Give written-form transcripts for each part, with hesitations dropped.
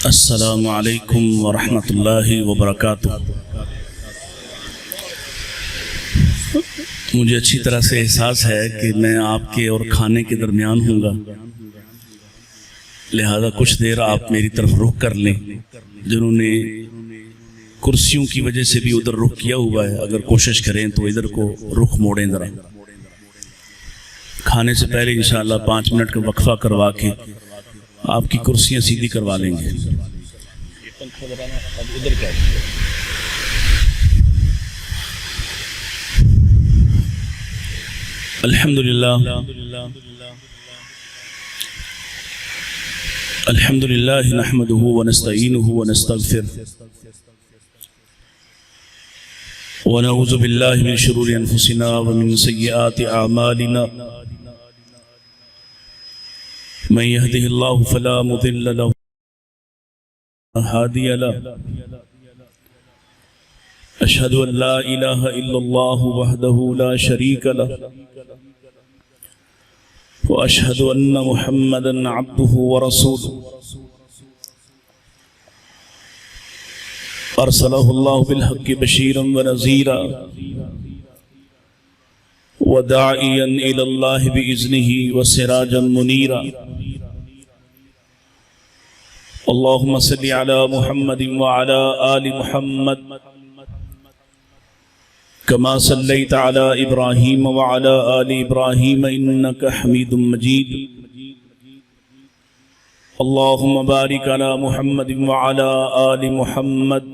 السلام علیکم ورحمۃ اللہ وبرکاتہ۔ مجھے اچھی طرح سے احساس ہے کہ میں آپ کے اور کھانے کے درمیان ہوں گا، لہذا کچھ دیر آپ میری طرف رخ کر لیں۔ جنہوں نے کرسیوں کی وجہ سے بھی ادھر رخ کیا ہوا ہے، اگر کوشش کریں تو ادھر کو رخ موڑیں ذرا۔ کھانے سے پہلے انشاءاللہ 5 منٹ کا وقفہ کروا کے آپ کی کرسیاں سیدھی کروا لیں گے۔ الحمدللہ نحمده ونستعینه ونستغفره ونعوذ باللہ من شرور انفسنا ومن سیئات اعمالنا، من يهده الله فلا مضل له ولا هادي له، أشهد أن لا إله إلا الله وحده لا شريك له، وأشهد أن محمدا عبده ورسوله، أرسله الله بالحق بشيرا ونذيرا وداعيا إلى الله بإذنه وسراجا منيرا۔ اللهم صل على محمد وعلى آل محمد كما صليت على إبراهيم وعلى آل إبراهيم إنك حميد مجيد۔ اللهم بارك على محمد وعلى آل محمد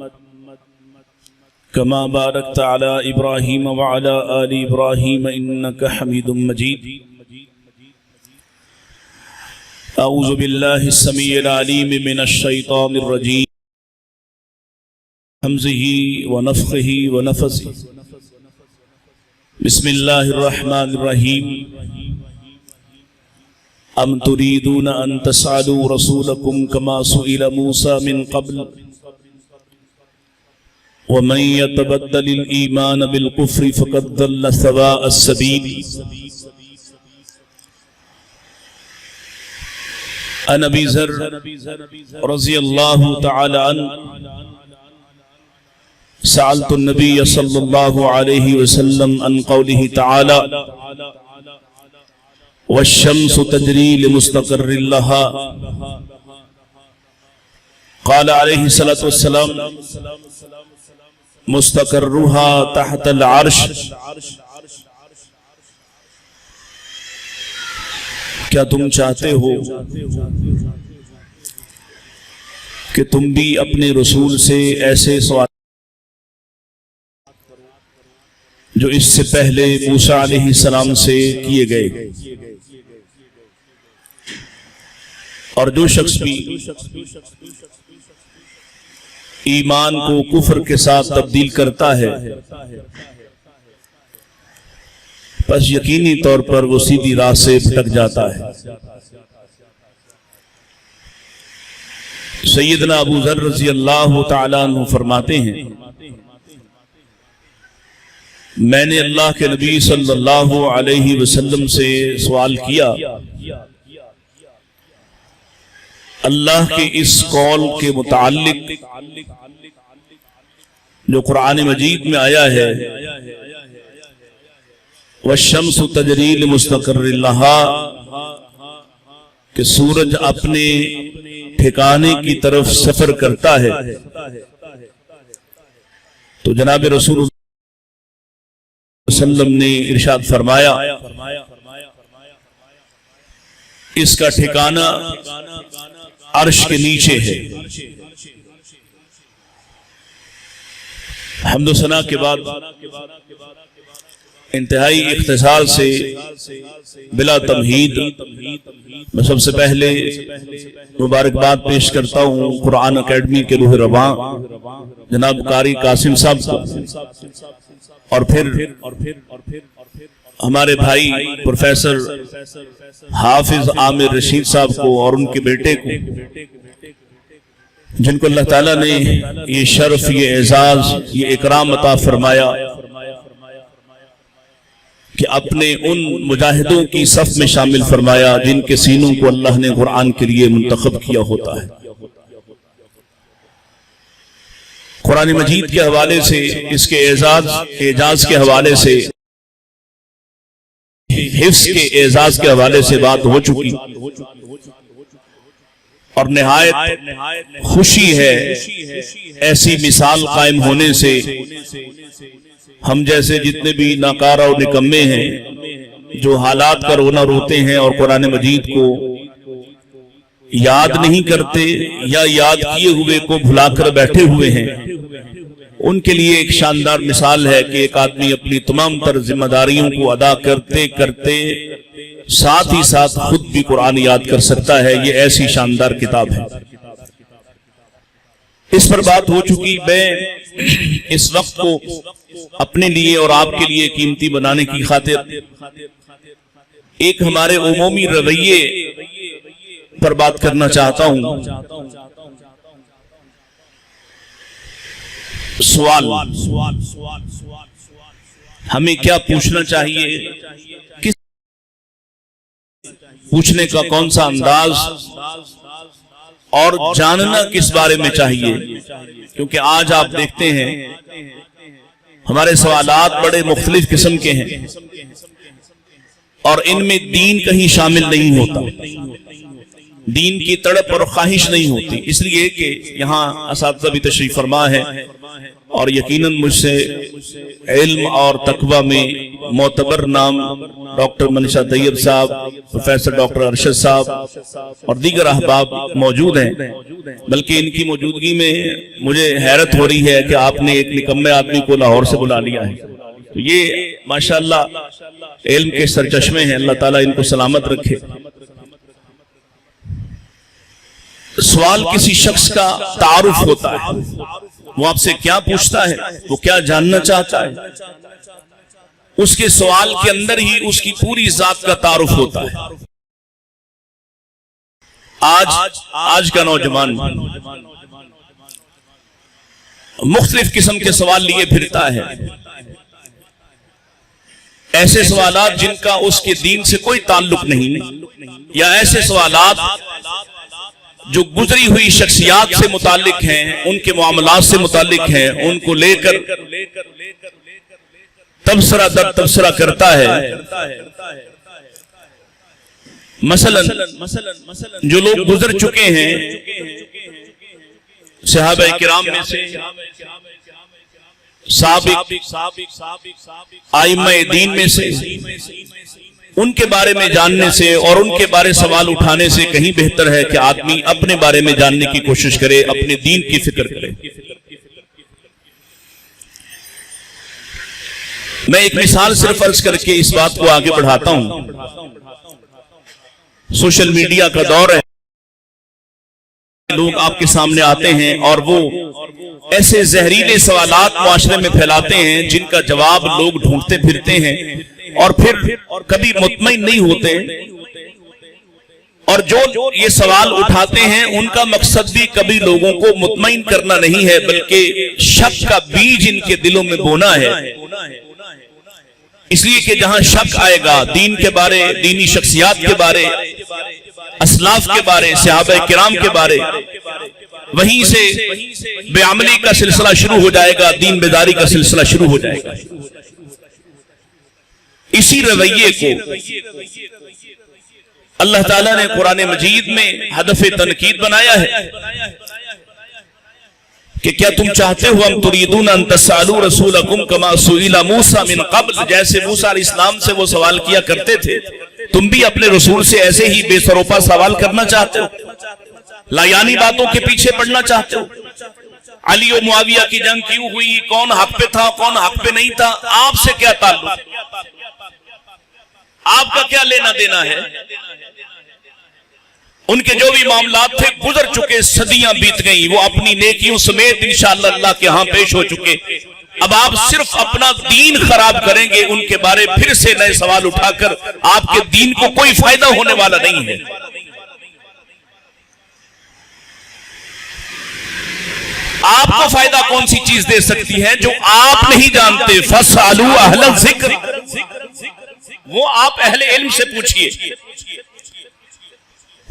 كما باركت على إبراهيم وعلى آل إبراهيم إنك حميد مجيد۔ أعوذ بالله السميع العليم من الشيطان الرجيم، همزه ونفخه ونفثه، بسم الله الرحمن الرحيم۔ أم تريدون أن تسألوا رسولكم كما سئل موسى من قبل، ومن يتبدل الإيمان بالكفر فقد ضل سواء السبيل۔ عن ابی ذر رضی اللہ تعالی عنہ سألت النبی صلی اللہ علیہ وسلم عن قوله تعالی والشمس تجری لمستقر لها، قال علیہ الصلاۃ والسلام مستقرها تحت العرش۔ کیا تم چاہتے ہو کہ تم بھی اپنے رسول سے ایسے سوال جو اس سے پہلے موسیٰ علیہ السلام سے کیے گئے؟ اور جو شخص بھی ایمان کو کفر کے ساتھ تبدیل کرتا ہے بس یقینی طور پر وہ سیدھی راہ سے بھٹک جاتا ہے۔ سیدنا ابو ذر رضی اللہ تعالیٰ عنہ فرماتے ہیں، میں نے اللہ کے نبی صلی اللہ علیہ وسلم سے سوال کیا، اللہ کے اس قول کے متعلق جو قرآن مجید میں آیا ہے، والشمس تجری لمستقر لها، کہ سورج اپنے ٹھکانے کی طرف سفر کرتا ہے، تو جناب رسول اللہ صلی اللہ علیہ وسلم نے ارشاد فرمایا اس کا ٹھکانہ عرش کے نیچے ہے۔ حمد و ثنا کے بعد انتہائی اختصار سے بلا تمہید میں سب سے پہلے مبارکباد پیش کرتا ہوں قرآن اکیڈمی کے روح رواں جناب قاری قاسم صاحب کو، اور پھر ہمارے بھائی پروفیسر حافظ عامر رشید صاحب کو اور ان کے بیٹے کو، جن کو اللہ تعالیٰ نے یہ شرف، یہ اعزاز، یہ اکرام عطا فرمایا کہ اپنے ان مجاہدوں کی صف میں شامل فرمایا جن کے سینوں کو اللہ نے قرآن کے لیے منتخب کیا ہوتا ہے۔ قرآن مجید کے حوالے سے، اس کے اعجاز کے حوالے سے، حفظ کے اعزاز کے حوالے سے بات ہو چکی، اور نہایت خوشی ہے ایسی مثال قائم ہونے سے۔ ہم جیسے جتنے بھی ناکارہ و نکمے ہیں جو حالات کا رونا روتے ہیں اور قرآن مجید کو یاد نہیں کرتے یا یاد کیے ہوئے کو بھلا کر بیٹھے ہوئے ہیں، ان کے لیے ایک شاندار مثال ہے کہ ایک آدمی اپنی تمام تر ذمہ داریوں کو ادا کرتے کرتے ساتھ ہی ساتھ خود بھی قرآن یاد کر سکتا ہے۔ یہ ایسی شاندار کتاب ہے۔ اس پر بات ہو چکی۔ میں اس وقت کو اپنے لیے اور آپ کے لیے قیمتی بنانے کی خاطر ایک ہمارے عمومی رویے پر بات کرنا چاہتا ہوں۔ سوال، ہمیں کیا پوچھنا چاہیے، کس پوچھنے کا کون سا انداز، اور جاننا کس بارے میں چاہیے؟ کیونکہ آج آپ دیکھتے ہیں ہمارے سوالات بڑے مختلف قسم کے ہیں اور ان میں دین کہیں شامل نہیں ہوتا، دین کی تڑپ اور خواہش نہیں ہوتی، اس لیے کہ یہاں اساتذہ بھی تشریف فرما ہے اور یقیناً مجھ سے علم اور تقوی میں معتبر نام ڈاکٹر منیشا طیب صاحب، پروفیسر ڈاکٹر ارشد صاحب اور دیگر احباب موجود ہیں، بلکہ ان کی موجودگی میں مجھے حیرت ہو رہی ہے کہ آپ نے ایک نکمے آدمی کو لاہور سے بلا لیا ہے۔ تو یہ ماشاءاللہ علم کے سرچشمے ہیں، اللہ تعالیٰ ان کو سلامت رکھے۔ سوال کسی شخص کا تعارف ہوتا ہے، وہ آپ سے کیا پوچھتا ہے، وہ کیا جاننا چاہتا ہے، اس کے سوال کے اندر ہی اس کی پوری ذات کا تعارف ہوتا ہے۔ آج کا نوجوان مختلف قسم کے سوال لیے پھرتا ہے، ایسے سوالات جن کا اس کے دین سے کوئی تعلق نہیں، یا ایسے سوالات جو گزری ہوئی شخصیات سے متعلق ہیں، ان کے معاملات سے متعلق ہیں، ان کو لے کر تبصرہ در تبصرہ کرتا ہے۔ مثلا جو لوگ گزر چکے ہیں صحابہ کرام میں سے، سابق ائمہ دین میں سے، ان کے بارے میں جاننے سے اور ان کے بارے سوال اٹھانے سے کہیں بہتر ہے کہ آدمی اپنے بارے میں جاننے کی کوشش کرے، اپنے دین کی فکر کرے۔ میں ایک مثال صرف عرض کر کے اس بات کو آگے بڑھاتا ہوں۔ سوشل میڈیا کا دور ہے، لوگ آپ کے سامنے آتے ہیں اور وہ ایسے زہریلے سوالات معاشرے میں پھیلاتے ہیں جن کا جواب لوگ ڈھونڈتے پھرتے ہیں اور پھر کبھی مطمئن نہیں ہوتے، اور جو یہ سوال اٹھاتے ہیں ان کا مقصد بھی کبھی لوگوں کو مطمئن کرنا نہیں ہے، بلکہ شک کا بیج ان کے دلوں میں بونا ہے۔ اس لیے کہ جہاں شک آئے گا دین کے بارے، دینی شخصیات کے بارے، اسلاف کے بارے، صحابہ کرام کے بارے، وہیں سے بے عملی کا سلسلہ شروع ہو جائے گا، دین بیداری کا سلسلہ شروع ہو جائے گا۔ اسی رویے کو اللہ تعالیٰ نے قرآن مجید میں ہدف تنقید بنایا ہے کہ کیا تم چاہتے ہو ام تریدون ان تسالوا رسولکم کما سئل موسیٰ من قبل، جیسے موسیٰ علیہ السلام سے وہ سوال کیا کرتے تھے تم بھی اپنے رسول سے ایسے ہی بے سروپا سوال کرنا چاہتے ہو، لایانی باتوں کے پیچھے پڑنا چاہتے ہو؟ علی و معاویہ کی جنگ کیوں ہوئی، کون حق پہ تھا کون حق پہ نہیں تھا، آپ سے کیا تعلق، آپ کا کیا لینا دینا ہے؟ ان کے جو بھی معاملات تھے گزر چکے، صدیاں بیت گئیں، وہ اپنی نیکیوں سمیت انشاءاللہ اللہ کے ہاں پیش ہو چکے۔ اب آپ صرف اپنا دین خراب کریں گے، ان کے بارے پھر سے نئے سوال اٹھا کر آپ کے دین کو کوئی فائدہ ہونے والا نہیں ہے۔ آپ کو فائدہ کون سی چیز دے سکتی ہے جو آپ نہیں جانتے؟ فَاسْأَلُوا أَهْلَ الذِّكْرِ، وہ آپ اہل علم سے پوچھئے۔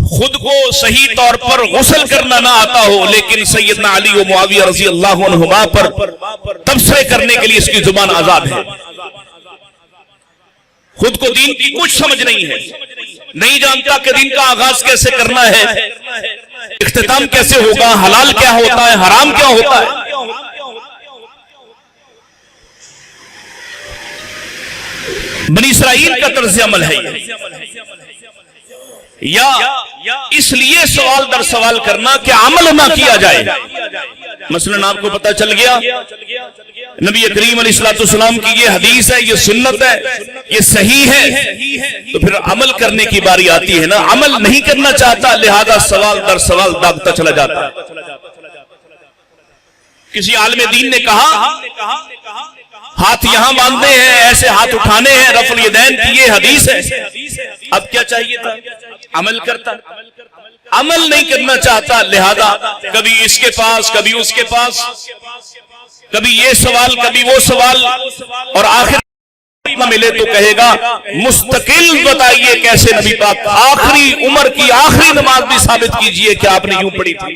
خود کو صحیح طور پر غسل کرنا نہ آتا ہو، لیکن سیدنا علی و معاویہ رضی اللہ عنہما پر تبصرے کرنے کے لیے اس کی زبان آزاد ہے۔ خود کو دین کی کچھ سمجھ نہیں ہے، نہیں جانتا کہ دین کا آغاز کیسے کرنا ہے، اختتام کیسے ہوگا، حلال کیا ہوتا ہے، حرام کیا ہوتا ہے۔ بنی اسرائیل کا طرز عمل ہے یہ، یا اس لیے سوال در سوال کرنا کہ عمل نہ کیا جائے۔ مثلاً آپ کو پتہ چل گیا نبی کریم علیہ السلام کی یہ حدیث ہے، یہ سنت ہے، یہ صحیح ہے، تو پھر عمل کرنے کی باری آتی ہے نا۔ عمل نہیں کرنا چاہتا، لہذا سوال در سوال داغتا چلا جاتا ہے۔ کسی عالم دین نے کہا ہاتھ یہاں باندھنے ہیں، ایسے ہاتھ اٹھانے ہیں، رفع الیدین کی یہ حدیث ہے۔ اب کیا چاہیے تھا؟ عمل کرتا، عمل نہیں کرنا چاہتا، لہذا کبھی اس کے پاس، کبھی اس کے پاس، کبھی یہ سوال، کبھی وہ سوال، اور آخر نہ ملے تو کہے گا مستقل بتائیے کیسے نبی پاک آخری عمر کی آخری نماز بھی ثابت کیجئے کہ آپ نے یوں پڑھی تھی،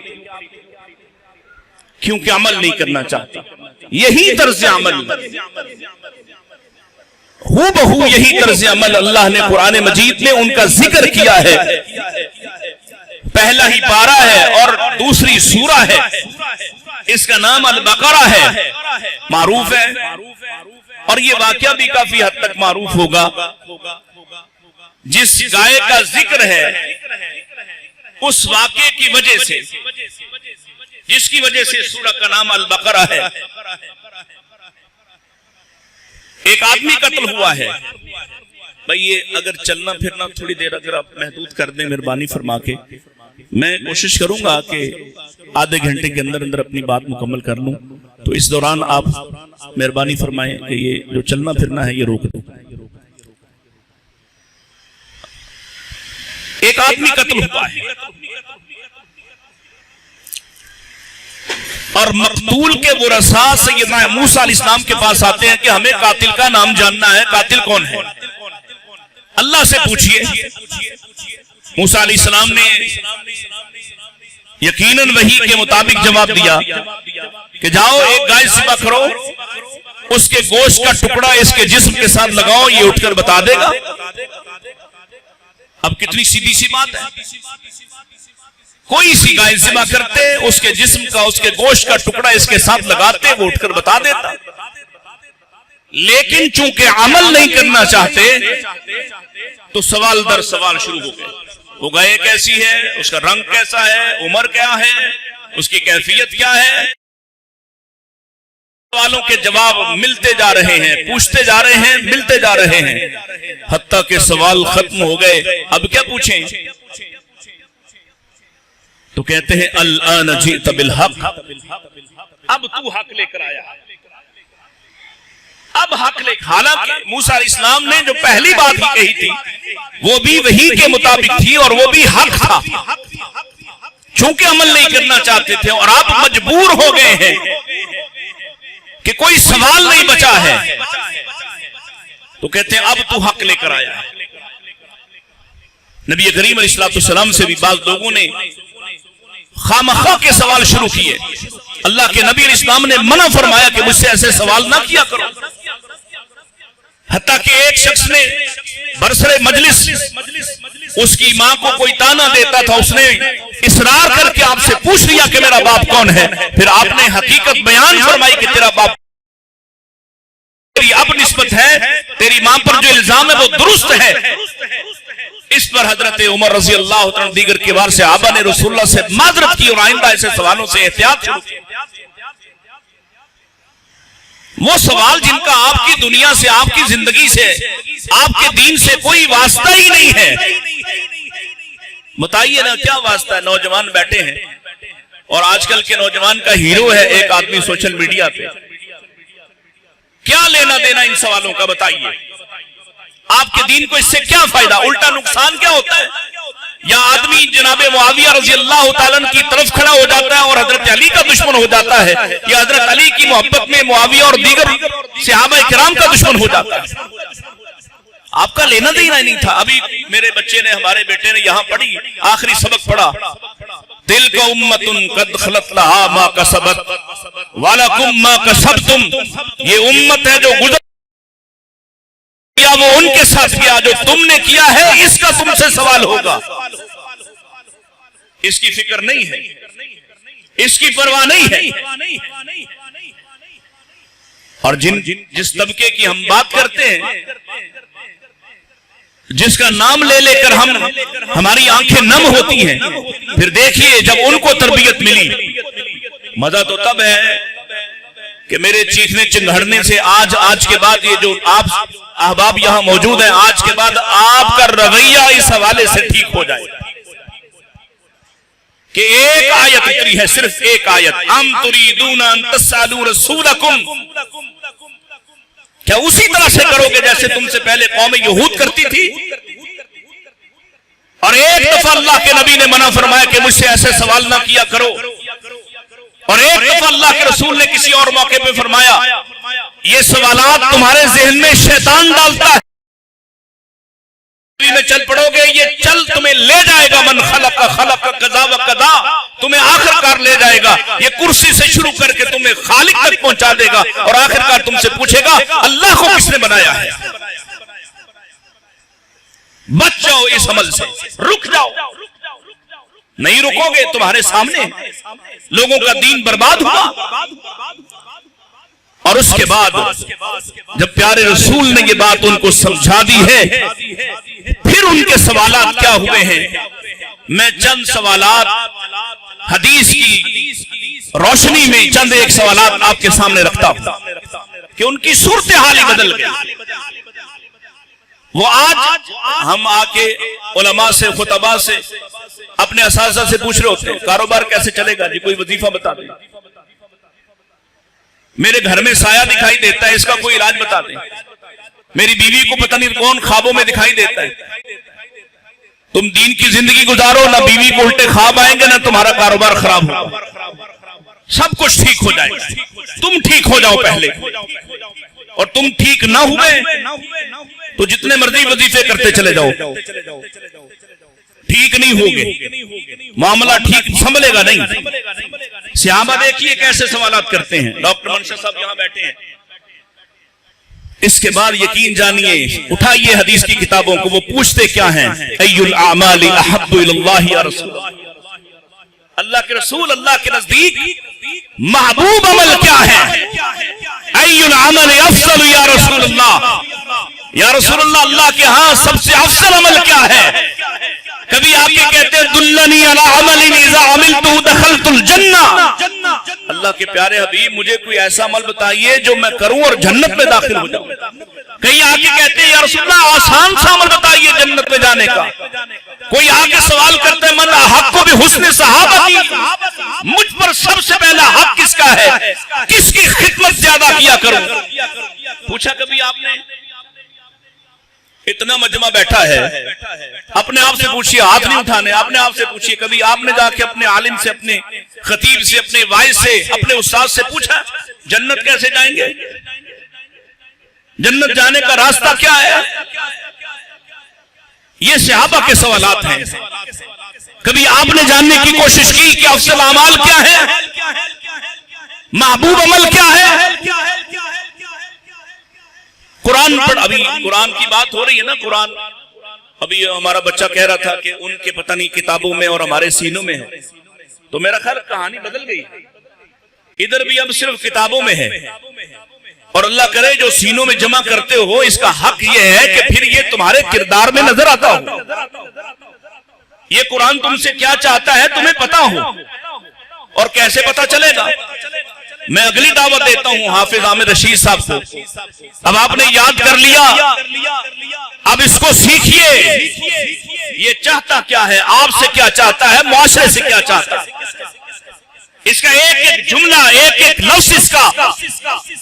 کیونکہ عمل نہیں کرنا چاہتا۔ یہی طرز عمل، ہو بہو یہی طرز عمل اللہ نے قرآن مجید میں ان کا ذکر کیا ہے۔ پہلا ہی پارہ ہے اور دوسری سورہ ہے، اس کا نام البقرہ ہے، معروف ہے، اور یہ واقعہ بھی کافی حد تک معروف ہوگا۔ جس گائے کا ذکر ہے اس واقعے کی وجہ سے، جس کی وجہ سے سورہ کا نام البقرہ ہے، ایک آدمی قتل ہوا ہے۔ بھئی یہ اگر چلنا پھرنا تھوڑی دیر اگر آپ محدود کر دیں مہربانی فرما کے، میں کوشش کروں گا کہ آدھے گھنٹے کے اندر اندر اپنی بات مکمل کر لوں، تو اس دوران آپ مہربانی فرمائیں کہ یہ جو چلنا پھرنا ہے یہ روک دیں۔ ایک آدمی قتل ہوا ہے اور مقتول کے ورثاء سیدنا موسیٰ علیہ السلام کے پاس آتے ہیں کہ ہمیں قاتل کا نام جاننا ہے، قاتل کون ہے، اللہ سے پوچھئے۔ موسیٰ علیہ السلام نے یقیناً وحی کے مطابق جواب دیا کہ جاؤ ایک گائے ذبح کرو، اس کے گوشت کا ٹکڑا اس کے جسم کے ساتھ لگاؤ، یہ اٹھ کر بتا دے گا۔ اب کتنی سیدھی سی بات ہے، کوئی سی گائے ذبح کرتے، اس کے جسم کا، اس کے گوشت کا ٹکڑا اس کے ساتھ لگاتے، وہ اٹھ کر بتا دیتا۔ لیکن چونکہ عمل نہیں کرنا چاہتے تو سوال در سوال شروع ہو گئے۔ وہ گائے کیسی ہے، اس کا رنگ کیسا ہے، عمر کیا ہے، اس کی کیفیت کیا ہے، سوالوں کے جواب ملتے جا رہے ہیں، پوچھتے جا رہے ہیں، ملتے جا رہے ہیں، حتیٰ کہ سوال ختم ہو گئے۔ اب کیا پوچھیں؟ تو کہتے ہیں الآن جئت بالحق، اب تو حق لے کر آیا، اب حق لے۔ حالانکہ موسیٰ علیہ السلام نے جو پہلی بات ہی کہی تھی وہ بھی وحی کے مطابق تھی اور وہ بھی حق تھا، چونکہ عمل نہیں کرنا چاہتے تھے اور آپ مجبور ہو گئے ہیں کہ کوئی سوال نہیں بچا ہے، تو کہتے ہیں اب تو حق لے کر آیا۔ نبی کریم علیہ السلام سے بھی بعض لوگوں نے خامخواہ کے سوال شروع کیے۔ اللہ کے نبی علیہ السلام نے منع فرمایا کہ مجھ سے ایسے سوال نہ کیا کرو۔ حتیٰ کہ ایک شخص نے برسر مجلس اس کی ماں کو کوئی تانا دیتا تھا، اس نے اصرار کر کے آپ سے پوچھ لیا کہ میرا باپ کون ہے، پھر آپ نے حقیقت بیان فرمائی کہ تیرا باپ تیری اب نسبت ہے، تیری ماں پر جو الزام ہے وہ درست ہے۔ اس پر حضرت عمر رضی اللہ عنہ دیگر کبار صحابہ نے رسول اللہ سے معذرت کی اور آئندہ ایسے سوالوں سے احتیاط شروع کی۔ وہ سوال جن کا آپ کی دنیا سے، آپ کی زندگی سے، آپ کے دین سے کوئی واسطہ ہی نہیں ہے، بتائیے نا کیا واسطہ ہے؟ نوجوان بیٹھے ہیں اور آج کل کے نوجوان کا ہیرو ہے ایک آدمی سوشل میڈیا پہ، کیا لینا دینا ان سوالوں کا؟ بتائیے آپ کے دین کو اس سے کیا فائدہ، الٹا نقصان کیا ہوتا ہے؟ یا آدمی جناب معاویہ رضی اللہ تعالیٰ عنہ کی طرف کھڑا ہو جاتا ہے اور حضرت علی کا دشمن ہو جاتا ہے، یا حضرت علی کی محبت میں معاویہ اور دیگر صحابہ کرام کا دشمن ہو جاتا ہے۔ آپ کا لینا دینا نہیں تھا. ابھی میرے بچے نے, ہمارے بیٹے نے یہاں پڑھی, آخری سبق پڑھا, تلک امۃ قد خلت لہا ما کسبت ولکم ما کسبتم. یہ امت ہے جو گزر کیا وہ ان کے ساتھ کیا, جو تم نے کیا ہے اس کا تم سے سوال ہوگا. اس کی فکر نہیں ہے, اس کی پرواہ نہیں ہے. اور جس طبقے کی ہم بات کرتے ہیں, جس کا نام لے لے کر ہماری آنکھیں نم ہوتی ہیں, پھر دیکھیے جب ان کو تربیت ملی, مزہ تو تب ہے کہ میرے چیخنے چنگھڑنے سے آج کے بعد یہ جو آپ احباب یہاں موجود ہیں, آج کے بعد آپ کا رویہ اس حوالے سے ٹھیک ہو جائے کہ ایک آیت اتری ہے, صرف ایک آیت, ام تریدون ان تسالوا رسولکم. کیا اسی طرح سے کرو گے جیسے تم سے پہلے قوم یہود کرتی تھی؟ اور ایک دفعہ اللہ کے نبی نے منع فرمایا کہ مجھ سے ایسے سوال نہ کیا کرو, اور ایک دفعہ اللہ کے رسول نے کسی اور موقع پہ فرمایا یہ سوالات تمہارے ذہن میں شیطان ڈالتا ہے, میں چل پڑو گے یہ چل تمہیں لے جائے گا, من خلق خلق قضا و قضا, تمہیں آخر کار لے جائے گا. یہ کرسی سے شروع کر کے تمہیں خالق تک پہنچا دے گا, اور آخر کار تم سے پوچھے گا اللہ کو کس نے بنایا ہے. بچ جاؤ اس عمل سے, رک جاؤ. نہیں رکو گے تمہارے سامنے لوگوں کا دین برباد ہوا. اور اس کے بعد جب پیارے رسول نے یہ بات ان کو سمجھا دی ہے, پھر ان کے سوالات کیا ہوئے ہیں. میں چند سوالات حدیث کی روشنی میں چند ایک سوالات آپ کے سامنے رکھتا ہوں کہ ان کی صورتحال ہی بدل گئی. وہ آج ہم آ کے علماء سے, خطباء سے, اپنے اساتذہ سے پوچھ رہے ہوتے ہیں کاروبار کیسے چلے گا جی, کوئی وظیفہ بتا دیں. میرے گھر میں سایہ دکھائی دیتا ہے, اس کا کوئی علاج بتا دیں. میری بیوی کو پتہ نہیں کون خوابوں میں دکھائی دیتا ہے. تم دین کی زندگی گزارو, نہ بیوی کو الٹے خواب آئیں گے, نہ تمہارا کاروبار خراب ہوگا. سب کچھ ٹھیک ہو جائے گا, تم ٹھیک ہو جاؤ پہلے. اور تم ٹھیک نہ ہوئے تو جتنے مرضی وظیفے کرتے چلے جاؤ, ٹھیک نہیں ہوگے, معاملہ ٹھیک سنبھلے گا نہیں. صحابہ دیکھیے کیسے سوالات کرتے ہیں. ڈاکٹر منشا صاحب یہاں بیٹھے ہیں. اس کے بعد یقین جانیے, اٹھائیے حدیث کی کتابوں کو, وہ پوچھتے کیا ہیں, ای الاعمال احب الی اللہ یا رسول اللہ کے رسول, اللہ کے نزدیک محبوب عمل کیا ہے. ای العمل افضل یا رسول اللہ, یا رسول اللہ اللہ کے ہاں سب سے افضل عمل کیا ہے. کبھی آپ یہ کہتے ہیں دلنی علی عمل اذا عملتہ دخلت الجنہ, اللہ کے پیارے حبیب مجھے کوئی ایسا عمل بتائیے جو میں کروں اور جنت میں داخل ہو جاؤں. کہیں آ کے کہتے ہیں یا رسول اللہ آسان سا عمل بتائیے جنت میں جانے کا. کوئی آ کے سوال کرتے ہیں من حق کو بھی حسن صحابتی, مجھ پر سب سے پہلا حق کس کا ہے, کس کی خدمت زیادہ کیا کروں. پوچھا کبھی آپ نے؟ اتنا مجمع بیٹھا ہے, اپنے آپ سے پوچھئے, ہاتھ نہیں اٹھانے, اپنے آپ سے پوچھئے کبھی آپ نے جا کے اپنے عالم سے, اپنے خطیب سے, اپنے وائز سے, اپنے استاد سے پوچھا جنت کیسے جائیں گے, جنت جانے کا راستہ کیا ہے. یہ صحابہ کے سوالات ہیں. کبھی آپ نے جاننے کی کوشش کی کہ افضل اعمال کیا ہے, محبوب عمل کیا ہے. قرآن پر ابھی قرآن کی بات ہو رہی ہے نا, قرآن ابھی ہمارا بچہ کہہ رہا تھا کہ ان کے پتہ نہیں کتابوں میں اور ہمارے سینوں میں ہے, تو میرا خیال کہانی بدل گئی. ادھر بھی اب صرف کتابوں میں ہے, اور اللہ کرے جو سینوں میں جمع کرتے ہو اس کا حق یہ ہے کہ پھر یہ تمہارے کردار میں نظر آتا ہو. یہ قرآن تم سے کیا چاہتا ہے تمہیں پتا ہو, اور کیسے پتا چلے گا. میں اگلی دعوت دیتا ہوں حافظ عامر رشید صاحب کو. اب آپ نے یاد کر لیا, اب اس کو سیکھیے. یہ چاہتا کیا ہے, آپ سے کیا چاہتا ہے, معاشرے سے کیا چاہتا ہے. اس کا ایک ایک جملہ, ایک ایک لفظ اس کا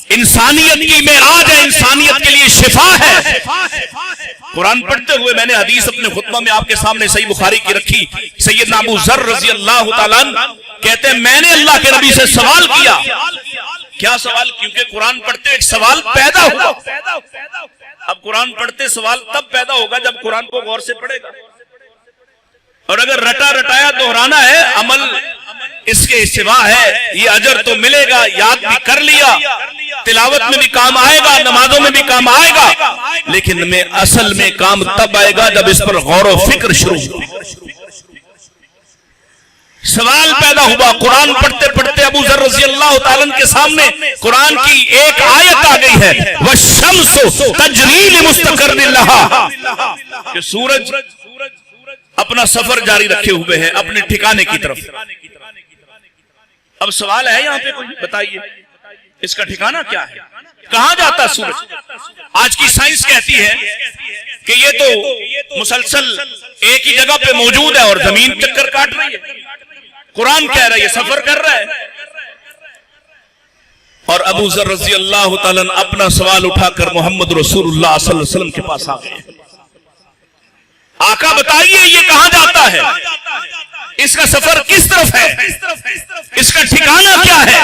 انسانیت کی معراج ہے, انسانیت کے لیے شفا ہے. قرآن پڑھتے ہوئے میں نے حدیث اپنے خطبہ میں آپ کے سامنے صحیح بخاری کی رکھی. سیدنا ابو ذر رضی اللہ تعالیٰ کہتے ہیں میں نے اللہ کے نبی سے سوال کیا. کیا سوال؟ کیونکہ قرآن پڑھتے ایک سوال پیدا ہوا. اب اب قرآن پڑھتے سوال تب پیدا ہوگا جب قرآن کو غور سے پڑھے گا، اور اگر رٹا رٹایا دہرانا ہے، عمل اس کے سوا ہے، یہ اجر تو ملے گا، یاد بھی کر لیا، تلاوت میں بھی کام آئے گا، نمازوں میں بھی کام آئے گا، لیکن اصل میں کام تب آئے گا جب اس پر غور و فکر شروع ہو۔ سوال پیدا ہوا، قرآن پڑھتے پڑھتے ابو ذر رضی اللہ تعالیٰ عنہ کے سامنے قرآن کی ایک آیت آ گئی ہے، وَالشَّمْسُ تَجْرِي لِمُسْتَقَرٍّ لَهَا، کہ سورج اپنا سفر جاری رکھے ہوئے ہے اپنے ٹھکانے کی طرف۔ اب سوال ہے یہاں پہ کوئی بتائیے اس کا ٹھکانہ کیا ہے، کہاں جاتا سورج؟ آج کی سائنس کہتی ہے کہ یہ تو مسلسل ایک ہی جگہ پہ موجود ہے اور زمین چکر کاٹ رہی ہے، قرآن کہہ رہا ہے یہ سفر کر رہا ہے۔ اور ابو ذر رضی اللہ تعالیٰ اپنا سوال اٹھا کر محمد رسول اللہ صلی اللہ علیہ وسلم کے پاس آ گئے، آقا بتائیے یہ کہاں جاتا ہے، اس کا سفر کس طرف ہے، اس کا ٹھکانہ کیا ہے؟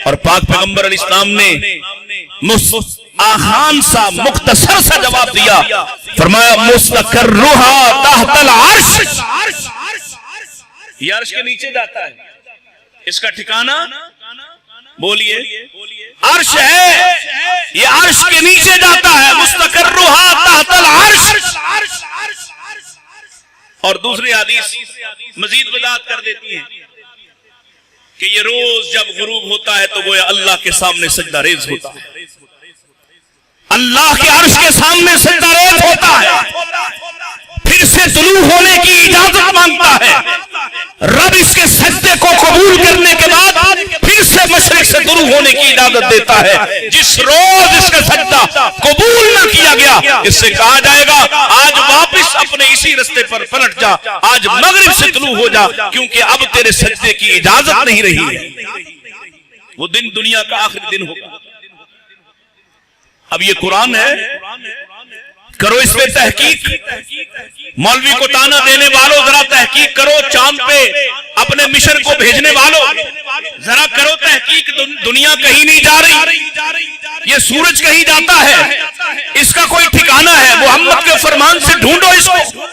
اور پاک پیغمبر علیہ السلام نے آسان سا مختصر سا جواب دیا، فرمایا مستقرها تحت العرش، یہ عرش کے نیچے جاتا ہے، اس کا ٹھکانہ بولیے عرش ہے، یہ عرش کے نیچے جاتا ہے، مستقرها تحت العرش۔ اور دوسری حدیث مزید وضاحت کر دیتی ہے کہ یہ روز جب غروب ہوتا ہے تو گویا اللہ کے سامنے سجدہ ریز ہوتا ہے، اللہ کے عرش کے سامنے سجدہ ریز ہوتا ہے، پھر سے طلوع ہونے کی اجازت مانگتا ہے، رب اس کے سجدے کو قبول کرنے کے بعد پھر سے مشرق سے طلوع ہونے کی اجازت دیتا ہے۔ جس روز اس کا سجدہ قبول نہ کیا گیا اس سے کہا جائے گا آج واپس اپنے اسی رستے پر پلٹ جا، آج مغرب سے طلوع ہو جا، کیونکہ اب تیرے سجدے کی اجازت نہیں رہی ہے۔ وہ دن دنیا کا آخری دن ہوگا۔ اب یہ قرآن ہے، کرو اس پہ تحقیق، مولوی کو تانا دینے والوں ذرا تحقیق کرو، چاند پہ اپنے مشن کو بھیجنے والوں ذرا کرو تحقیق، دنیا کہیں نہیں جا رہی، یہ سورج کہیں جاتا ہے، اس کا کوئی ٹھکانہ ہے، محمد کے فرمان سے ڈھونڈو اس کو۔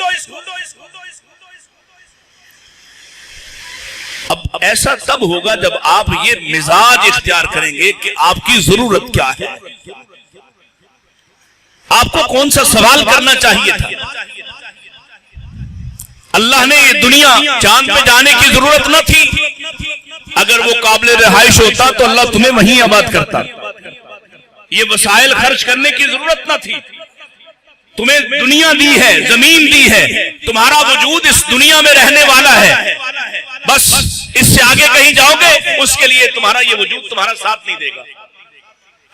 اب ایسا تب ہوگا جب آپ یہ مزاج اختیار کریں گے کہ آپ کی ضرورت کیا ہے، آپ کو کون سا سوال کرنا چاہیے تھا۔ اللہ نے یہ دنیا چاند پہ جانے کی ضرورت نہ تھی، اگر وہ قابل رہائش ہوتا تو اللہ تمہیں وہیں آباد کرتا، یہ وسائل خرچ کرنے کی ضرورت نہ تھی، تمہیں دنیا دی ہے، زمین دی ہے، تمہارا وجود اس دنیا میں رہنے والا ہے، بس اس سے آگے کہیں جاؤ گے اس کے لیے تمہارا یہ وجود تمہارا ساتھ نہیں دے گا۔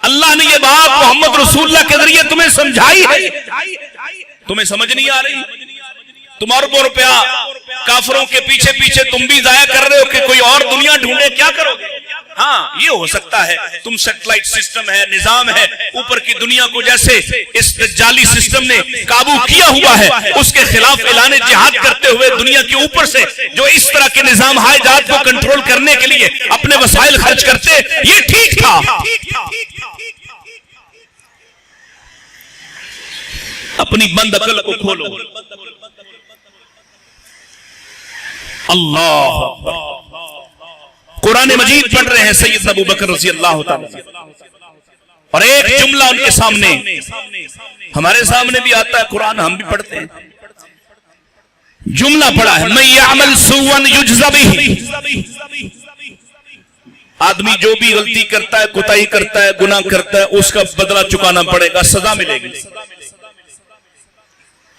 اللہ نے یہ بات محمد رسول اللہ کے ذریعے تمہیں سمجھائی ہے، تمہیں سمجھ نہیں آ رہی، تم اربوں روپیہ کافروں کے پیچھے پیچھے تم بھی ضائع کر رہے ہو کہ کوئی اور دنیا ڈھونڈے، کیا کرو گے؟ ہاں یہ ہو سکتا ہے تم سیٹلائٹ سسٹم ہے، نظام ہے، اوپر کی دنیا کو جیسے اس جعلی سسٹم نے قابو کیا ہوا ہے، اس کے خلاف اعلان جہاد کرتے ہوئے دنیا کے اوپر سے جو اس طرح کے نظام ہائی جہاز کو کنٹرول کرنے کے لیے اپنے وسائل خرچ کرتے، یہ ٹھیک تھا۔ اپنی بند عقل کو کھولو، اللہ قرآن مجید پڑھ رہے ہیں سیدنا ابو بکر رضی اللہ تعالی، اور ایک جملہ ان کے سامنے، ہمارے سامنے بھی آتا ہے قرآن، ہم بھی پڑھتے ہیں، جملہ پڑھا ہے من یعمل سوءا یجز بہ، آدمی جو بھی غلطی کرتا ہے، کوتاہی کرتا ہے، گناہ کرتا ہے، اس کا بدلہ چکانا پڑے گا، سزا ملے گی۔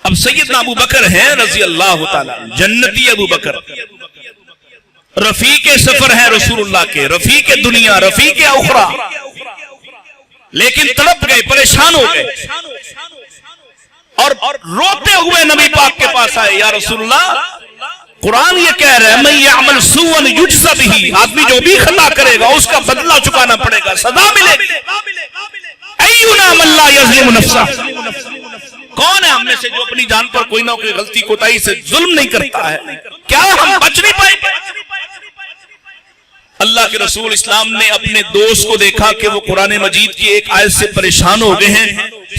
اب سیدنا ابو بکر ہیں رضی اللہ تعالی، جنتی ابو بکر، رفیق سفر ہیں رسول اللہ کے، رفیق دنیا، رفیق اخری، لیکن تڑپ گئے، پریشان ہو گئے اور روتے ہوئے نبی پاک کے پاس آئے، یا رسول اللہ قرآن یہ کہہ رہا ہے من یعمل سوءا یجز بہ، آدمی جو بھی خطا کرے گا اس کا بدلہ چکانا پڑے گا، سزا ملے گی۔ اینا من لا یظلم نفسہ، کون ہے ہم میں سے جو اپنی جان پر کوئی نہ کوئی غلطی کوتاہی سے ظلم نہیں کرتا ہے؟ کیا ہم بچ نہیں پائیں گے؟ اللہ کے رسول اسلام نے اپنے دوست کو دیکھا کہ وہ قرآن مجید کی ایک آیت سے پریشان ہو گئے ہیں،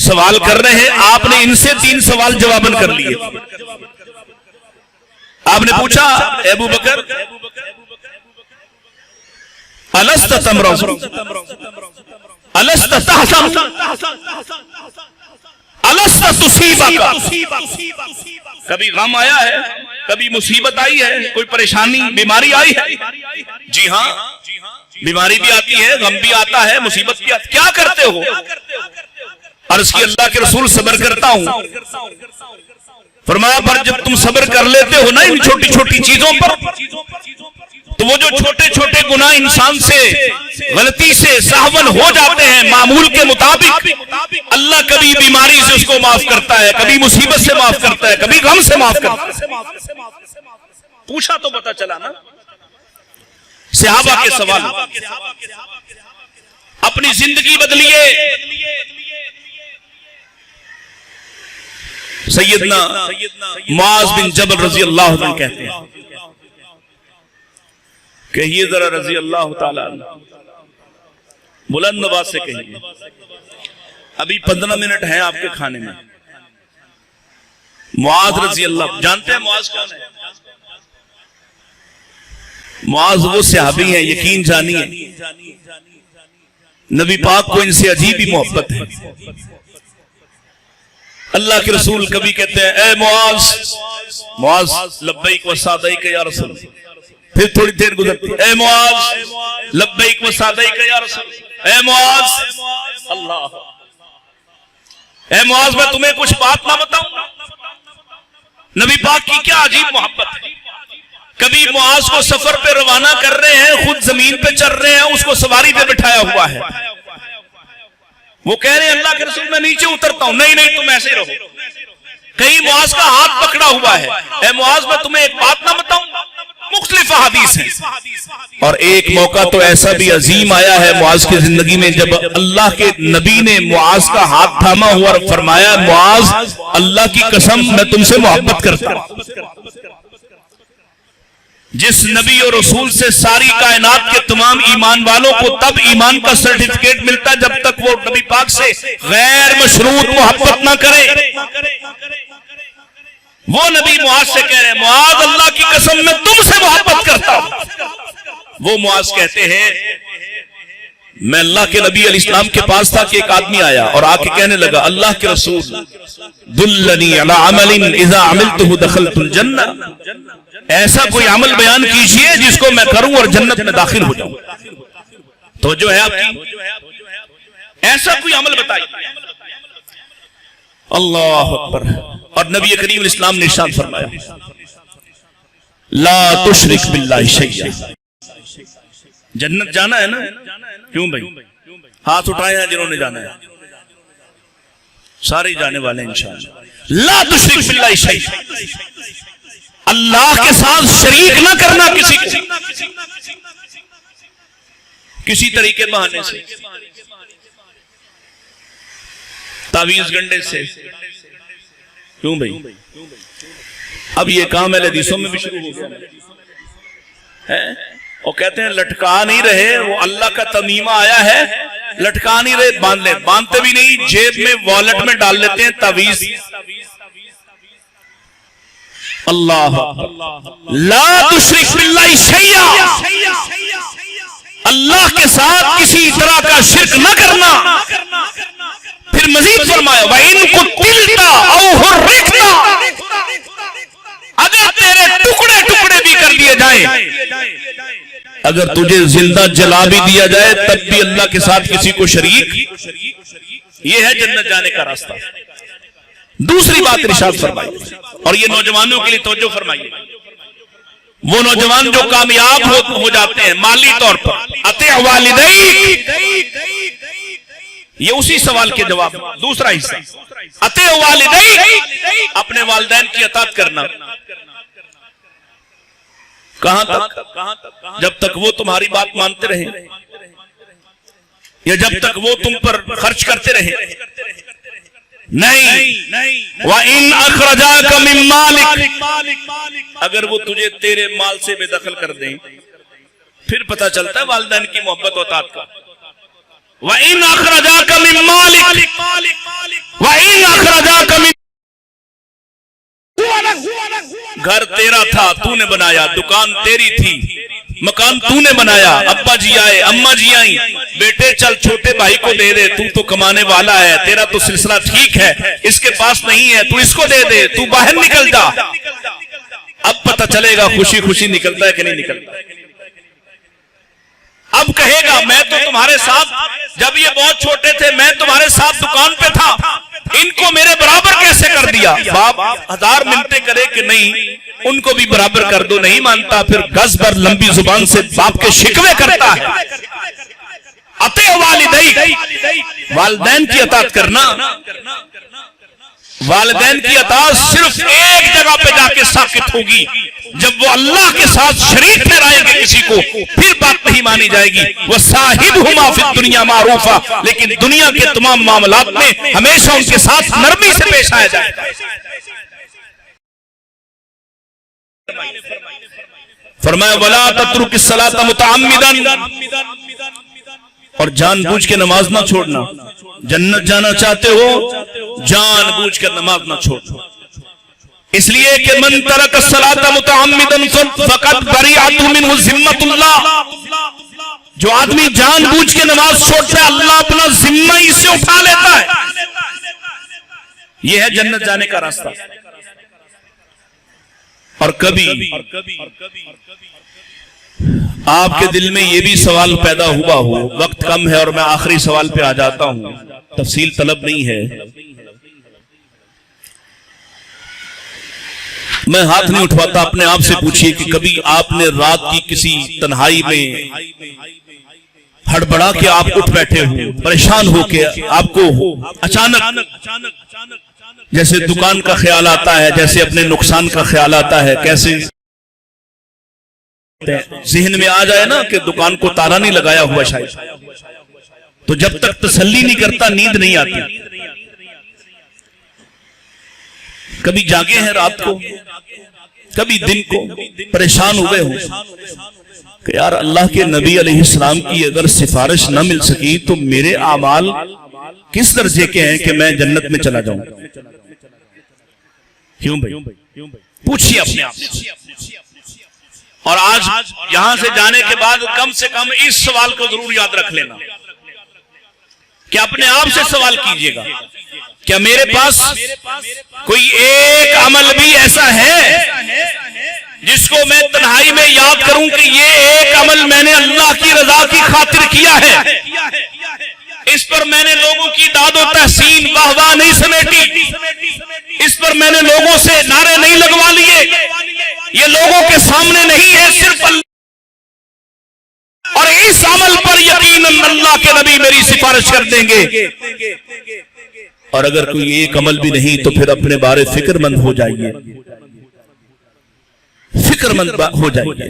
سوال کر رہے ہیں. آپ نے ان سے 3 سوال جواباً کر لیے. آپ نے پوچھا اے ابو بکر الست تمرض الست تحزن الست تصیبک، کبھی غم آیا ہے، کبھی مصیبت آئی ہے، کوئی پریشانی بیماری آئی ہے؟ جی ہاں، بیماری بھی آتی ہے، غم بھی آتا ہے، مصیبت بھی آتی ہے. کیا کرتے ہو؟ عرض کی اللہ کے رسول صبر کرتا ہوں. فرمایا پر جب تم صبر کر لیتے ہو نا ان چھوٹی چھوٹی چیزوں پر، تو وہ جو چھوٹے چھوٹے گناہ انسان سے غلطی سے سہون ہو جاتے ہیں معمول کے مطابق، اللہ کبھی بیماری سے اس کو معاف کرتا ہے، کبھی مصیبت سے معاف کرتا ہے، کبھی غم سے معاف کرتا ہے. پوچھا تو پتا چلا نا. صحابہ کے سوال. اپنی زندگی بدلیے. سیدنا معاذ بن جبل رضی اللہ عنہ کہتے ہیں، کہیے ذرا رضی اللہ تعالیٰ عنہ، بلند آواز سے کہیے. ابھی 15 منٹ ہیں آپ کے کھانے میں. معاذ رضی اللہ، جانتے ہیں معاذ کون ہے؟ معاذ وہ صحابی ہیں، یقین جانیے نبی پاک کو ان سے عجیب ہی محبت ہے. اللہ کے رسول کبھی کہتے ہیں اے معاذ، معاذ لبیک و سعدیک یا رسول. پھر تھوڑی دیر گزرتی اے معاذ لبیک و سعدیک یا رسول. اے معاذ، اللہ، اے معاذ میں تمہیں کچھ بات نہ بتاؤں؟ نبی پاک کی کیا عجیب محبت ہے. کبھی معاذ کو سفر پہ روانہ کر رہے ہیں، خود زمین پہ چل رہے ہیں، اس کو سواری پہ بٹھایا ہوا ہے. وہ کہہ رہے ہیں اللہ کے رسول میں نیچے اترتا ہوں. نہیں نہیں تم ایسے ہی رہو. کہیں معاذ کا ہاتھ پکڑا ہوا ہے، اے معاذ میں تمہیں ایک بات نہ بتاؤں؟ مختلف احادیث ہیں. اور ایک موقع تو ایسا بھی عظیم آیا ہے معاذ کی زندگی میں، جب اللہ کے نبی نے معاذ کا ہاتھ تھاما ہوا اور فرمایا معاذ اللہ کی قسم میں تم سے محبت کرتا ہوں. جس نبی اور رسول سے ساری کائنات کے تمام ایمان والوں کو تب ایمان کا سرٹیفکیٹ ملتا جب تک وہ نبی پاک سے غیر مشروط محبت نہ کرے. وہ نبی معاذ سے کہہ رہے ہیں معاذ اللہ کی قسم میں تم سے محبت کرتا ہوں. وہ معاذ کہتے ہیں میں اللہ کے نبی علیہ السلام کے پاس تھا کہ ایک آدمی آیا اور آ کے کہنے لگا اللہ کے رسول دلنی علی عمل اذا عملته دخلت الجنہ، ایسا کوئی عمل بیان کیجئے جس کو میں کروں اور جنت میں داخل ہو جاؤں. توجہ ہے آپ کی؟ ایسا کوئی عمل بتائیے. اللہ اکبر. اور نبی کریم الاسلام نے ارشاد فرمایا لا تشرک باللہ شیئا. جنت جانا ہے نا؟ کیوں بھائی؟ ہاتھ اٹھائے ہیں جنہوں نے جانا ہے، سارے جانے والے ہیں انشاءاللہ. لا تشرک باللہ شیئا، اللہ کے ساتھ شریک نہ کرنا کسی طریقے بہانے سے، تعویذ گنڈے سے. کیوں بھائی؟ اب یہ کام اہل حدیثوں میں بھی شروع ہو گیا ہے. اور کہتے ہیں لٹکا نہیں رہے، وہ اللہ کا تمیمہ آیا ہے، لٹکا نہیں رہے، باندھ لیں. باندھتے بھی نہیں، جیب میں والٹ میں ڈال لیتے ہیں تعویذ. اللہ لا تشرک باللہ شیئا، اللہ کے ساتھ کسی طرح کا شرک نہ کرنا. پھر مزید فرمایا وَإِن قُتِلْتَ أَوْ حُرِّقْتَ، اگر تیرے ٹکڑے ٹکڑے بھی کر دیے جائیں، اگر تجھے زندہ جلا بھی دیا جائے تب بھی اللہ کے ساتھ کسی کو شریک. یہ ہے جنت جانے کا راستہ. دوسری بات ارشاد فرمائی، اور یہ نوجوانوں کے لیے توجہ فرمائیے. وہ نوجوان جو کامیاب ہو جاتے ہیں مالی طور پر، اطیع والدیک، یہ اسی سوال کے جواب دوسرا حصہ. اطیع والدیک، اپنے والدین کی اطاعت کرنا. کہاں تک؟ جب تک وہ تمہاری بات مانتے رہیں، یا جب تک وہ تم پر خرچ کرتے رہیں. نہیں وَإِنْ أَخْرَجَاكَ مِن مَالِكَ، اگر وہ تجھے تیرے مال سے بے دخل کر دیں، پھر پتہ چلتا ہے والدین کی محبت و اطاعت کا. وَإِنْ أَخْرَجَاكَ مِنْ مَالِكَ وَإِنْ أَخْرَجَاكَ مِنْ. گھر تیرا تھا تو نے بنایا، دکان تیری تھی، مکان تو نے بنایا، ابا جی آئے، اماں جی آئیں، بیٹے چل چھوٹے بھائی کو دے دے، تو کمانے والا ہے، تیرا تو سلسلہ ٹھیک ہے، اس کے پاس نہیں ہے، تو اس کو دے دے، تو باہر نکل جا. اب پتہ چلے گا خوشی خوشی نکلتا ہے کہ نہیں نکلتا. اب کہے گا میں تو تمہارے ساتھ جب یہ بہت چھوٹے تھے میں تمہارے ساتھ دکان پہ تھا، ان کو میرے برابر کیسے کر دیا. باپ 1000 منتیں کرے کہ نہیں ان کو بھی برابر کر دو، نہیں مانتا، پھر گز بھر لمبی زبان سے باپ کے شکوے کرتا ہے. اطیع والدیک، والدین کی اطاعت کرنا. والدین کی اطاعت صرف ایک جگہ پہ جا کے ثابت ہوگی، جب وہ اللہ کے ساتھ شریک ٹھہرائیں گے کسی کو، پھر بات نہیں مانی جائے گی. وَصَاحِبْهُمَا فِي الدُّنْيَا مَعْرُوفًا، لیکن دنیا کے تمام معاملات میں ہمیشہ ان کے ساتھ نرمی سے پیش آیا جائے. فرمایا وَلَا تَتْرُكِ الصَّلَاةَ مُتَعَمِّدًا، اور جان بوجھ کے نماز نہ چھوڑنا. جنت جانا چاہتے ہو جان بوجھ کر نماز نہ چھوڑنا، اس لیے کہ من ترک الصلاۃ متعمدا فقد بریئت منہ ذمۃ اللہ. جو آدمی جان بوجھ کے نماز چھوڑتا ہے اللہ اپنا ذمہ اس سے اٹھا لیتا ہے. یہ ہے جنت جانے کا راستہ. اور کبھی آپ کے دل میں یہ بھی سوال پیدا ہوا ہو، وقت کم ہے اور میں آخری سوال پہ آ جاتا ہوں، تفصیل طلب نہیں ہے. میں ہاتھ نہیں اٹھواتا، اپنے آپ سے پوچھئے کہ کبھی آپ نے رات کی کسی تنہائی میں ہڑبڑا کے آپ اٹھ بیٹھے ہو، پریشان ہو کے آپ کو اچانک جیسے دکان کا خیال آتا ہے، جیسے اپنے نقصان کا خیال آتا ہے، کیسے ذہن میں آ جائے نا کہ دکان کو تالا نہیں لگایا ہوا شاید، تو جب تک تسلی نہیں کرتا نیند نہیں آتی. کبھی جاگے ہیں رات کو، کبھی دن کو، پریشان ہوئے ہوں کہ یار اللہ کے نبی علیہ السلام کی اگر سفارش نہ مل سکی تو میرے اعمال کس درجے کے ہیں کہ میں جنت میں چلا جاؤں. کیوں بھائی پوچھئے اپنے آپ. اور آج یہاں سے جانے کے بعد کم سے کم اس سوال کو ضرور یاد رکھ لینا کہ اپنے آپ سے سوال کیجئے گا کیا میرے پاس کوئی ایک عمل بھی ایسا ہے جس کو میں تنہائی میں یاد کروں کہ یہ ایک عمل میں نے اللہ کی رضا کی خاطر کیا ہے، اس پر میں نے لوگوں کی داد و تحسین واہ واہ نہیں سمیٹی، اس پر میں نے لوگوں سے نعرے نہیں لگوا لیے، یہ لوگوں کے سامنے نہیں ہے، صرف اللہ. اور اس عمل پر یقیناً اللہ کے نبی میری سفارش کر دیں گے. اور اگر کوئی ایک عمل بھی نہیں تو پھر اپنے بارے فکر مند ہو جائیے، فکر مند ہو جائیے.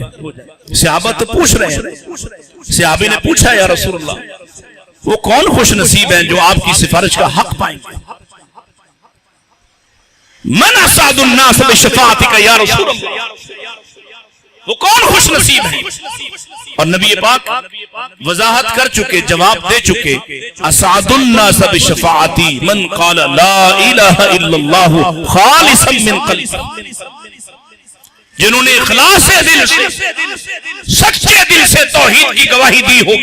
صحابہ تو پوچھ رہے ہیں، صحابی نے پوچھا یا رسول اللہ وہ کون خوش نصیب ہیں جو آپ کی سفارش کا حق پائیں گے؟ من اسعد الناس بشفاعتک یا رسول اللہ، وہ کون خوش نصیب ہیں؟ اور نبی پاک وضاحت کر چکے، جواب دے چکے، اسعد الناس بشفاعتی من قال لا الہ الا اللہ خالصا من قلب، جنہوں نے اخلاص دل سے سچے دل سے توحید کی گواہی دی ہو،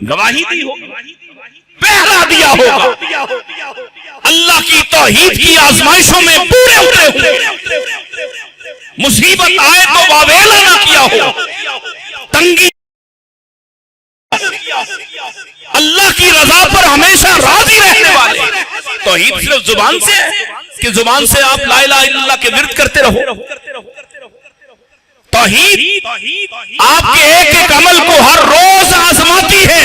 گواہی دی ہو، پہرا دیا ہوگا، اللہ کی توحید کی آزمائشوں میں پورے اترے ہوئے، مصیبت آئے تو واویلا نہ کیا ہو، تنگی اللہ کی رضا پر ہمیشہ راضی رہنے والے. توحید صرف زبان سے ہے کہ زبان سے آپ لا الہ الا اللہ کے ورد کرتے رہو. توحید آپ کے ایک ایک عمل کو ہر روز آزماتی ہے.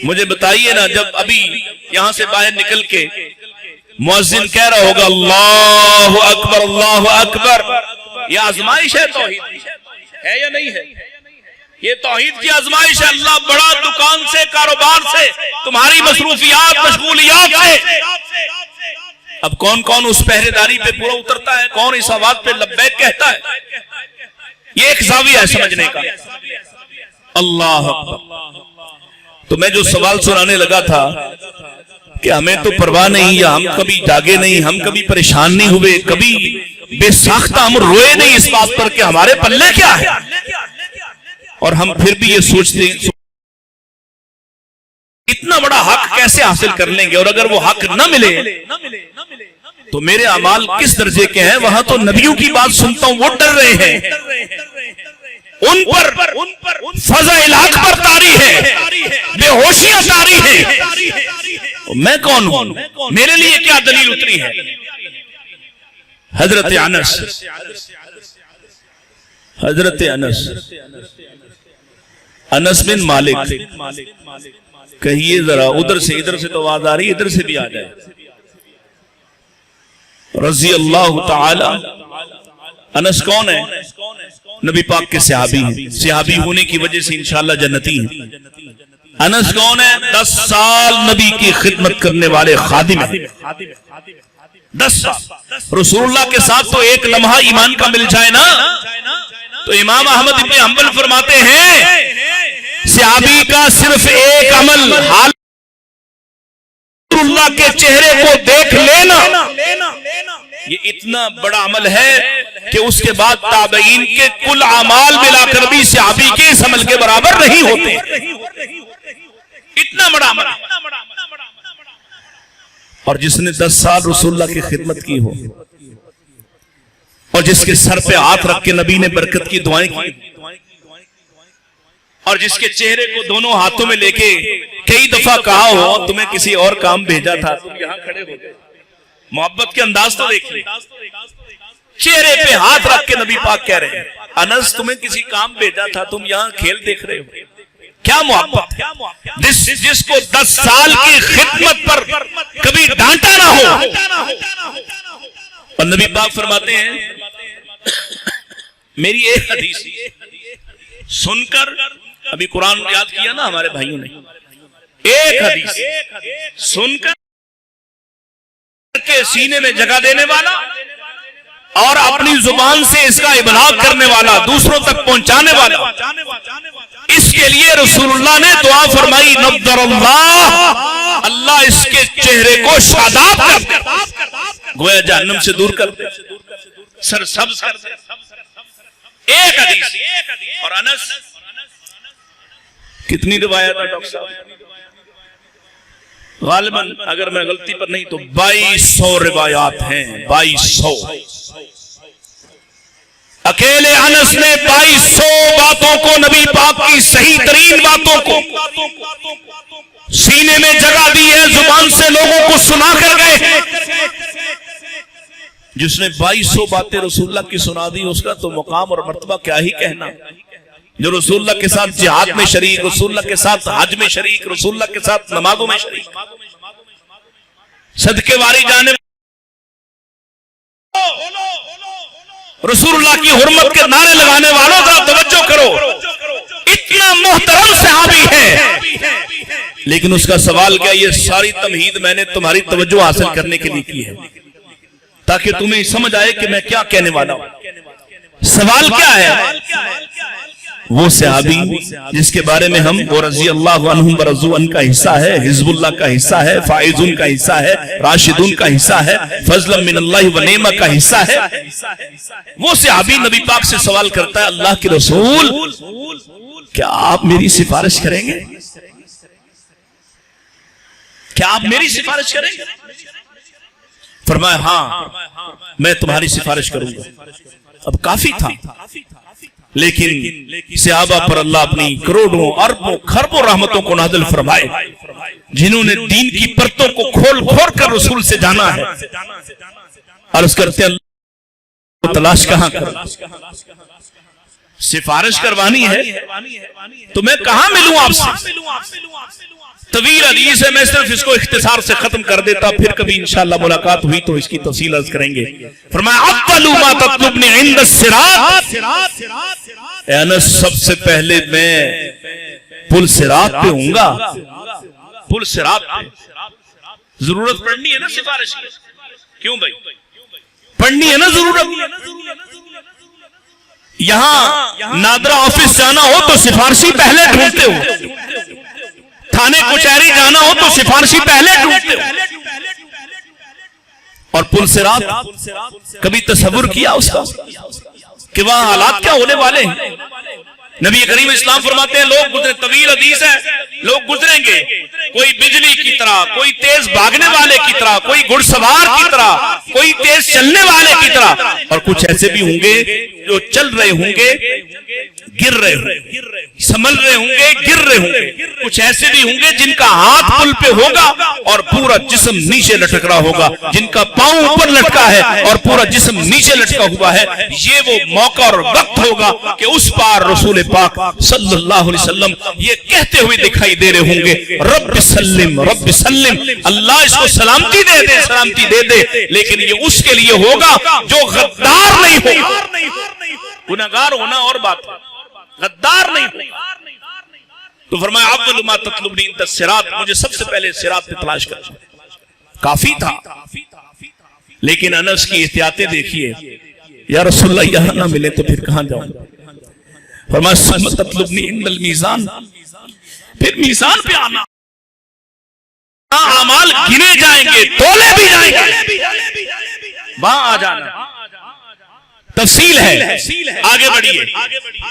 مجھے بتائیے نا، جب ابھی یہاں سے باہر نکل کے مؤذن کہہ رہا ہوگا اللہ اکبر اللہ اکبر، یہ آزمائش ہے، توحید ہے یا نہیں ہے؟ یہ توحید کی آزمائش ہے. اللہ بڑا دکان سے، کاروبار سے، تمہاری مصروفیات مشغولیات سے. اب کون کون اس پہرے داری پہ پورا اترتا ہے؟ کون اس آواز پہ لبیک کہتا ہے؟ یہ ایک زاویہ ہے سمجھنے کا. اللہ اکبر. تو میں جو سوال سنانے لگا تھا کہ ہمیں تو پرواہ نہیں، یا ہم کبھی جاگے نہیں، ہم کبھی پریشان نہیں ہوئے، کبھی بے ساختہ ہم روئے نہیں اس بات پر کہ ہمارے پلے کیا ہے، اور ہم پھر بھی یہ سوچتے ہیں اتنا بڑا حق کیسے حاصل کر لیں گے، اور اگر وہ حق نہ ملے تو میرے اعمال کس درجے کے ہیں. وہاں تو نبیوں کی بات سنتا ہوں، وہ ڈر رہے ہیں، ان پر فضا الحق پر طاری ہے، بے ہوشیاں طاری ہیں. میں کون ہوں؟ میرے لیے کیا دلیل اتری ہے؟ حضرت انس بن مالک، کہیے ذرا ادھر سے تو آواز آ رہی ہے، ادھر سے بھی آ جائے. رضی اللہ تعالی. انس کون ہے؟ نبی پاک کے صحابی ہیں، صحابی ہونے کی وجہ سے انشاءاللہ جنتی ہیں. انس کون ہے؟ 10 سال نبی کی خدمت کرنے والے خادم ہیں. 10 سال رسول اللہ کے ساتھ تو ایک لمحہ ایمان کا مل جائے نا. تو امام احمد ابن حنبل فرماتے ہیں صحابی کا صرف ایک عمل حال اللہ کے چہرے کو دیکھ لینا، یہ اتنا بڑا عمل ہے کہ اس کے بعد تابعین کے کل اعمال ملا کر بھی صحابی کے اس عمل کے برابر نہیں ہوتے. اتنا بڑا عمل. اور جس نے 10 سال رسول اللہ کی خدمت کی ہو، اور جس کے سر پہ ہاتھ رکھ کے نبی نے برکت کی دعائیں کی، اور جس کے چہرے کو دونوں ہاتھوں میں لے کے کئی دفعہ کہا ہو تمہیں کسی اور کام بھیجا تھا، تم یہاں کھڑے ہو گئے. محبت کے انداز تو دیکھیے، چہرے پہ ہاتھ رکھ کے نبی پاک کہہ رہے ہیں انس تمہیں کسی کام بھیجا تھا، تم یہاں کھیل دیکھ رہے ہو. کیا محبت، جس کو 10 سال کی خدمت پر کبھی ڈانٹا نہ ہو. اور نبی پاک فرماتے ہیں میری ایک حدیث سن کر، ابھی قرآن یاد کیا نا ہمارے بھائیوں نے، ایک حدیث سن کر کے سینے میں جگہ دینے والا اور اپنی زبان سے اس کا ابلاغ کرنے والا، دوسروں تک پہنچانے والا، اس کے لیے رسول اللہ نے دعا فرمائی نضر اللہ، اللہ اس کے چہرے کو شاداب کر دے، گویا جہنم سے دور کر دے، سرسبز کر دے. ایک حدیث. اور انس کتنی روایت ہے ڈاکٹر صاحب؟ غالباً اگر میں غلطی پر نہیں تو 2200 روایات ہیں. 2200. اکیلے انس نے 2200 باتوں کو، نبی پاک کی صحیح ترین باتوں کو سینے میں جگہ دی ہے، زبان سے لوگوں کو سنا کر گئے. جس نے 2200 باتیں رسول اللہ کی سنا دی، اس کا تو مقام اور مرتبہ کیا ہی کہنا. جو رسول اللہ کے ساتھ جہاد میں شریک، رسول اللہ کے ساتھ حج میں شریک، رسول اللہ کے ساتھ نمازوں میں شریک، صدقے واری جانے، رسول اللہ کی حرمت کے نعرے لگانے والوں کا توجہ کرو. اتنا محترم صحابی ہے، لیکن اس کا سوال کیا؟ یہ ساری تمہید میں نے تمہاری توجہ حاصل کرنے کے لیے کی ہے، تاکہ تمہیں سمجھ آئے کہ میں کیا کہنے والا ہوں. سوال کیا ہے؟ وہ صحابی جس کے بارے میں ہم وہ رضی اللہ عنہم ورضوا عنہ کا حصہ ہے، حزب اللہ کا حصہ ہے، فائزون کا حصہ ہے، راشدون کا حصہ ہے، فضلا من اللہ و نعمہ کا حصہ ہے. وہ صحابی نبی پاک سے سوال کرتا ہے اللہ کے رسول کیا آپ میری سفارش کریں گے؟ کیا آپ میری سفارش کریں گے؟ فرمایا ہاں میں تمہاری سفارش کروں گا. اب کافی تھا، لیکن صحابہ پر اللہ اپنی کروڑوں اربوں خربوں رحمتوں کو نازل فرمائے، جنہوں نے دین کی پرتوں کو کھول کھول کر رسول سے جانا ہے. عرض کرتے ہیں اللہ تلاش کہاں کر، سفارش کروانی ہے تو میں کہاں ملوں آپ سے؟ طویل حدیث ہے، میں صرف اس کو اختصار سے ختم کر دیتا، پھر کبھی انشاءاللہ ملاقات ہوئی تو اس کی تفصیل عرض کریں گے. فرمایا اول ما تطلبنی عند الصراط، اے انس سب سے پہلے میں پل صراط پہ ہوں گا. پل صراط پہ ضرورت پڑنی ہے نا سفارش کی، کیوں بھائی پڑنی ہے نا ضرورت. یہاں نادرا آفس جانا ہو تو سفارشی پہلے ڈھونڈتے ہو، تھانے کچہری جانا ہو تو سفارشی پہلے ڈھونڈتے ہو، اور پل صراط کبھی تصور کیا اس کا کہ وہاں حالات کیا ہونے والے ہیں؟ نبی کریم اسلام فرماتے ہیں لوگ گزرے، طویل حدیث ہے، لوگ گزریں گے، کوئی بجلی کی طرح، کوئی تیز بھاگنے والے کی طرح، کوئی گھڑ سوار کی طرح، کوئی تیز چلنے والے کی طرح، اور کچھ ایسے بھی ہوں گے جو چل رہے ہوں گے گر رہے ہوں گے، سنبھل رہے ہوں گے گر رہے ہوں گے، کچھ ایسے بھی ہوں گے جن کا ہاتھ پل پہ ہوگا اور پورا جسم نیچے لٹک رہا ہوگا، جن کا پاؤں اوپر لٹکا ہے اور پورا جسم نیچے لٹکا ہوا ہے۔ یہ وہ موقع اور وقت ہوگا کہ اس پار رسول پاک صلی اللہ علیہ وسلم یہ کہتے ہوئے دکھائی دے رہے ہوں گے رب سلم رب سلم، اللہ اس کو سلامتی دے دے سلامتی دے دے، لیکن یہ اس کے لیے ہوگا جو غدار نہیں ہوگا۔ گناہگار ہونا اور بات، غدار نہیں ہوگا۔ تو فرمایا اول ما تطلبنی انت الصراط، مجھے سب سے پہلے صراط پہ تلاش کر، کافی تھا۔ لیکن انس کی احتیاطیں دیکھیے، یا رسول اللہ یہاں نہ ملے تو پھر کہاں جاؤں؟ فرمایا ثم تطلبنی عند المیزان، پھر میزان پہ آنا، اعمال گنے جائیں گے، تولے بھی جائیں گے، وہاں آ جانا۔ تفصیل ہے، آگے بڑھیے۔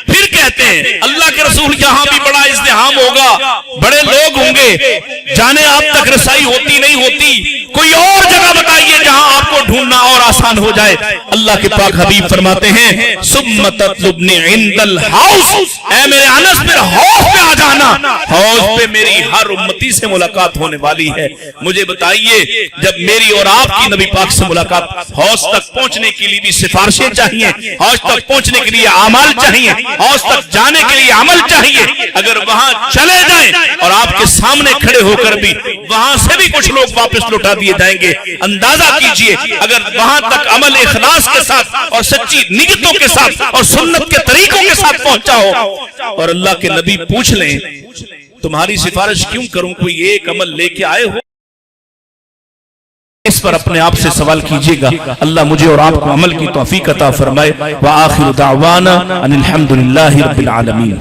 پھر کہتے ہیں اللہ کے رسول یہاں بھی بڑا ازدحام ہوگا، بڑے لوگ ہوں گے، جانے آپ تک رسائی ہوتی نہیں ہوتی، کوئی اور جگہ بتائیے جہاں آپ کو ڈھونڈنا اور آسان ہو جائے۔ اللہ کے پاک حبیب فرماتے ہیں ثم تطلبنی عند الحوض، اے میرے انس پھر حوض پہ آ جانا، حوض پہ میری ہر امتی سے ملاقات ہونے والی ہے۔ مجھے بتائیے جب میری اور آپ کی نبی پاک سے ملاقات، حوض تک پہنچنے کے لیے بھی سفارشیں چاہیے، حوض تک پہنچنے کے لیے اعمال چاہیے، حوض تک جانے کے لیے عمل چاہیے۔ اگر وہاں چلے جائیں اور آپ کے سامنے کھڑے ہو کر بھی وہاں سے بھی کچھ لوگ واپس لوٹا دیے جائیں گے، اندازہ کیجئے اگر وہاں تک عمل اخلاص کے ساتھ اور سچی نیتوں کے ساتھ اور سنت کے طریقوں کے ساتھ پہنچا ہو، اور اللہ کے نبی پوچھ لیں تمہاری سفارش کیوں کروں، کوئی ایک عمل لے کے آئے ہو، اس پر اپنے آپ سے سوال کیجئے گا۔ اللہ مجھے اور آپ کو عمل کی توفیق عطا فرمائے۔ وآخر دعوانا ان الحمدللہ رب العالمین۔